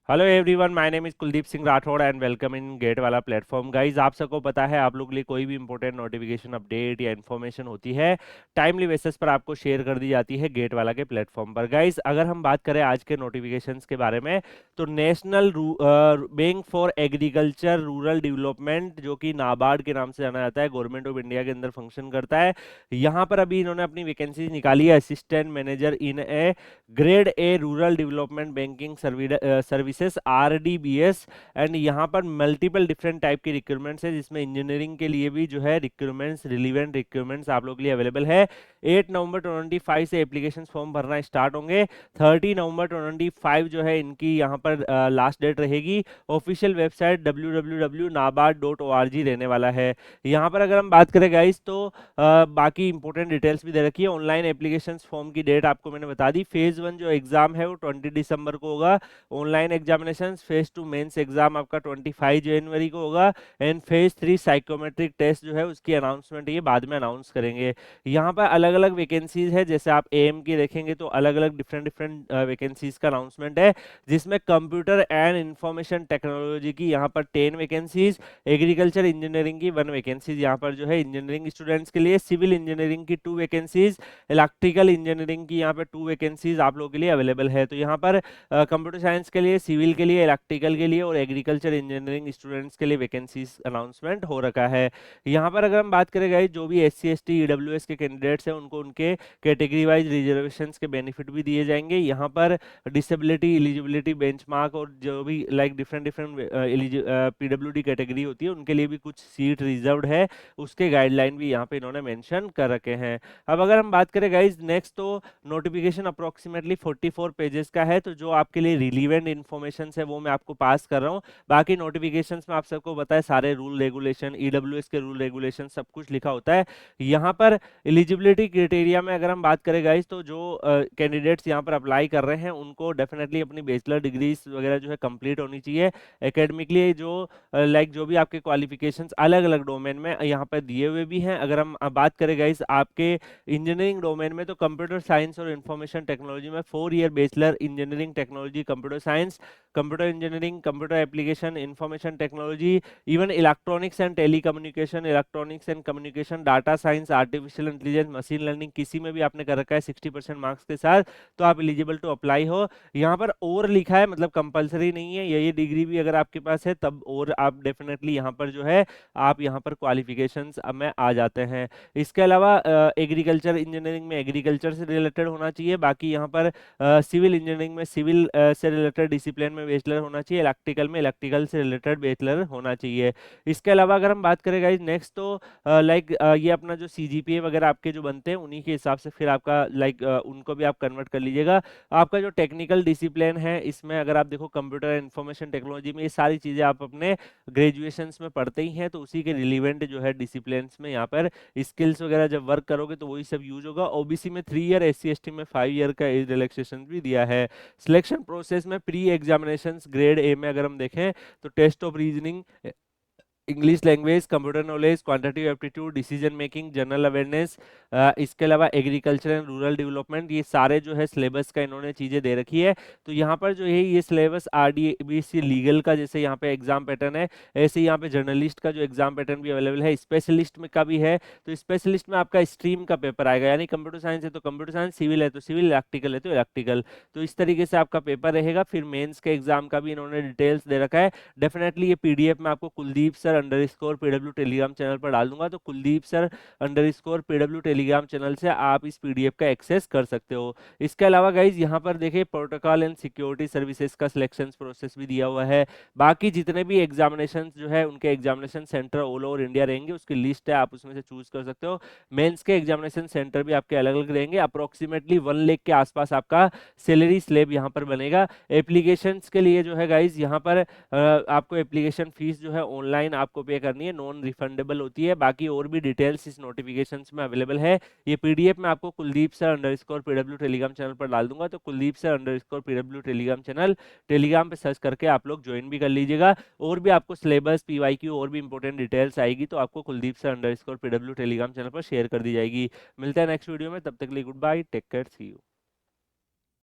Hello everyone, my name is Kuldeep Singh Rathore and welcome in GATE वाला platform. Guys, आप सबको पता है, आप लोग के लिए कोई भी इंपॉर्टेंट नोटिफिकेशन, अपडेट या इन्फॉर्मेशन होती है, टाइमली बेसिस पर आपको शेयर कर दी जाती है गेट वाला के प्लेटफॉर्म पर। गाइज, अगर हम बात करें आज के नोटिफिकेशंस के बारे में, तो national bank for agriculture rural development, जो कि नाबार्ड के नाम से जाना जाता है, गवर्नमेंट ऑफ इंडिया के अंदर फंक्शन करता है। यहाँ पर अभी इन्होंने अपनी वैकेंसी निकाली है, assistant manager in A grade A rural development banking services RDBS। And यहाँ पर मल्टीपल डिफरेंट टाइप की रिक्रूटमेंट्स है, जिसमें इंजीनियरिंग के लिए भी जो है रिक्रूटमेंट्स, रिलीवेंट रिक्रूटमेंट्स आप लोग के लिए अवेलेबल है। 8 नवंबर 2025 से एप्लीकेशन फॉर्म भरना स्टार्ट होंगे। 30 नवंबर 2025 जो है इनकी यहाँ पर लास्ट डेट रहेगी। ऑफिशियल वेबसाइट www.nabard.org रहने वाला है। यहाँ पर अगर हम बात करें गाइस, तो बाकी इंपॉर्टेंट डिटेल्स भी दे रखी है। ऑनलाइन एप्लीकेशन फॉर्म की डेट आपको मैंने बता दी। फेज 1 जो एग्जाम है वो 20 दिसंबर को होगा। Online examination. Phase 2 mains exam आपका 25 जनवरी को होगा। एंड फेज 3 साइकोमेट्रिक टेस्ट जो है उसकी अनाउंसमेंट ये बाद में अनाउंस करेंगे। यहाँ पर अलग अलग वैकेंसीज है, जैसे आप एएम की देखेंगे तो अलग अलग डिफरेंट डिफरेंट वैकेंसीज का अनाउंसमेंट है, जिसमें कंप्यूटर एंड इंफॉर्मेशन टेक्नोलॉजी की यहाँ पर 10 वैकेंसीज, एग्रीकल्चर इंजीनियरिंग की 1 वैकेंसीज यहाँ पर जो है इंजीनियरिंग स्टूडेंट्स के लिए, सिविल इंजीनियरिंग की 2 वैकेंसीज, इलेक्ट्रिकल इंजीनियरिंग की यहाँ पे 2 वैकेंसीज आप लोगों के लिए अवेलेबल है। तो यहाँ पर कंप्यूटर साइंस के लिए, सिविल के लिए, इलेक्ट्रिकल के लिए और एग्रीकल्चर इंजीनियरिंग स्टूडेंट्स के लिए वैकेंसीज अनाउंसमेंट हो रखा है। यहाँ पर अगर हम बात करें गाइस, जो भी SC ST EWS के कैंडिडेट्स हैं उनको उनके कैटेगरी वाइज रिजर्वेशन के बेनिफिट भी दिए जाएंगे। यहाँ पर डिसेबिलिटी, एलिजिबिलिटी बेंचमार्क और जो भी like different different PWD category होती है उनके लिए भी कुछ सीट रिजर्व्ड है, उसके गाइडलाइन भी यहाँ पे इन्होंने मेंशन कर रखे हैं। अब अगर हम बात करें गाइज नेक्स्ट, तो नोटिफिकेशन अप्रोक्सीमेटली 44 पेजेस का है। तो जो आपके लिए रिलीवेंट इन्फॉर्मेशन है वो मैं आपको पास कर रहा हूँ। बाकी नोटिफिकेशन में आप सबको बताए सारे रूल रेगुलेशन, EWS के रूल रेगुलेशन सब कुछ लिखा होता है। यहाँ पर एलिजिबिलिटी क्राइटेरिया में अगर हम बात करें गाइज, तो जो कैंडिडेट्स यहाँ पर अप्लाई कर रहे हैं उनको डेफिनेटली अपनी बैचलर डिग्रीज वगैरह जो है कंप्लीट होनी चाहिए। एकेडमिकली जो लाइक जो भी आपके क्वालिफिकेशंस अलग अलग डोमेन में यहाँ पर दिए हुए भी हैं। अगर हम बात करें गाइस आपके इंजीनियरिंग डोमेन में, तो कंप्यूटर साइंस और इंफॉर्मेशन टेक्नोलॉजी में 4 year bachelor engineering technology, computer science, computer engineering, computer application, information technology, even electronics and telecommunication, electronics and communication, data science, artificial intelligence, machine learning, किसी में भी आपने कर रखा है 60% मार्क्स के साथ, तो आप एलिजिबल टू अप्लाई हो। यहाँ पर और लिखा है, मतलब कंपलसरी नहीं है, ये डिग्री भी अगर आपके पास है तब और आप डेफिनेटली यहाँ पर जो है आप यहाँ पर क्वालिफिकेशंस में आ जाते हैं। इसके अलावा एग्रीकल्चर इंजीनियरिंग में एग्रीकल्चर से रिलेटेड होना चाहिए। बाकी यहाँ पर सिविल इंजीनियरिंग में सिविल से रिलेटेड डिसिप्लिन में बैचलर होना चाहिए। इलेक्ट्रिकल में इलेक्ट्रिकल से रिलेटेड बैचलर होना चाहिए। इसके अलावा अगर हम बात करें गाइस नेक्स्ट, तो लाइक ये अपना जो CGPA वगैरह आपके जो बनते हैं उन्हीं के हिसाब से फिर आपका लाइक उनको भी आप कन्वर्ट कर लीजिएगा। आपका जो टेक्निकल डिसिप्लिन है इसमें अगर आप देखो कंप्यूटर इंफॉर्मेशन टेक्नोलॉजी में, ये सारी चीजें आप अपने ग्रेजुएशंस में पढ़ते ही हैं, तो उसी के रिलीवेंट जो है डिसिप्लिन में यहाँ पर स्किल्स वगैरह जब वर्क करोगे तो वही सब यूज होगा। OBC में 3 ईयर, SC ST में 5 ईयर का एज रिलैक्सेशन भी दिया है। सिलेक्शन प्रोसेस में प्री एग्जामिनेशन ग्रेड A में अगर हम देखें, तो test of reasoning, English language, computer knowledge, quantitative aptitude, decision making, general awareness, इसके अलावा एग्रीकल्चर एंड रूरल डेवलपमेंट, ये सारे जो है सिलेबस का इन्होंने चीज़ें दे रखी है। तो यहाँ पर जो है ये सिलेबस RDBC लीगल का जैसे यहाँ पे एग्जाम पैटर्न है, ऐसे ही यहाँ पे जर्नलिस्ट का जो एग्जाम पैटर्न भी अवेलेबल है, स्पेशलिस्ट में का भी है। तो स्पेशलिस्ट में आपका स्ट्रीम का पेपर आएगा, यानी कंप्यूटर साइंस है तो कंप्यूटर साइंस, सिविल है तो सिविल, इलेक्ट्रिकल है तो इलेक्ट्रिकल। तो इस तरीके से आपका पेपर रहेगा। फिर मेंस के एग्जाम का भी इन्होंने डिटेल्स दे रखा है। डेफिनेटली ये PDF में आपको Kuldeep sir underscore PW Telegram channel पर डाल दूंगा, तो Kuldeep sir underscore PW Telegram channel से आप इस PDF का एक्सेस कर सकते हो। इसके अलावा गाइज यहाँ पर देखिए प्रोटोकॉल एंड सिक्योरिटी सर्विसेज का सिलेक्शन प्रोसेस भी दिया हुआ है। बाकी जितने भी एग्जामिनेशन जो है उनके examination centre all over India रहेंगे, उसकी लिस्ट है, आप उसमें से चूज कर सकते हो। मेंस के एग्जामिनेशन सेंटर भी आपके अलग अलग रहेंगे। अप्रोक्सीमेटली 1 लाख के आसपास आपका सैलरी स्लेब यहाँ पर बनेगा। एप्लीकेशन के लिए जो है गाइज यहाँ पर आपको एप्लीकेशन फीस जो है ऑनलाइन आपको पे करनी है, नॉन रिफंडेबल होती है। बाकी और भी डिटेल्स इस नोटिफिकेशंस में अवेलेबल है। ये PDF में आपको Kuldeep sir underscore PW Telegram channel पर डाल दूंगा, तो Kuldeep sir underscore PW Telegram channel Telegram पे सर्च करके आप लोग ज्वाइन भी कर लीजिएगा। और भी आपको सिलेबस, PYQ और भी इंपॉर्टेंट डिटेल्स आएगी तो आपको Kuldeep sir underscore PW Telegram channel पर शेयर कर दी जाएगी। मिलता है नेक्स्ट वीडियो में, तब तक के लिए good bye, take care, see you.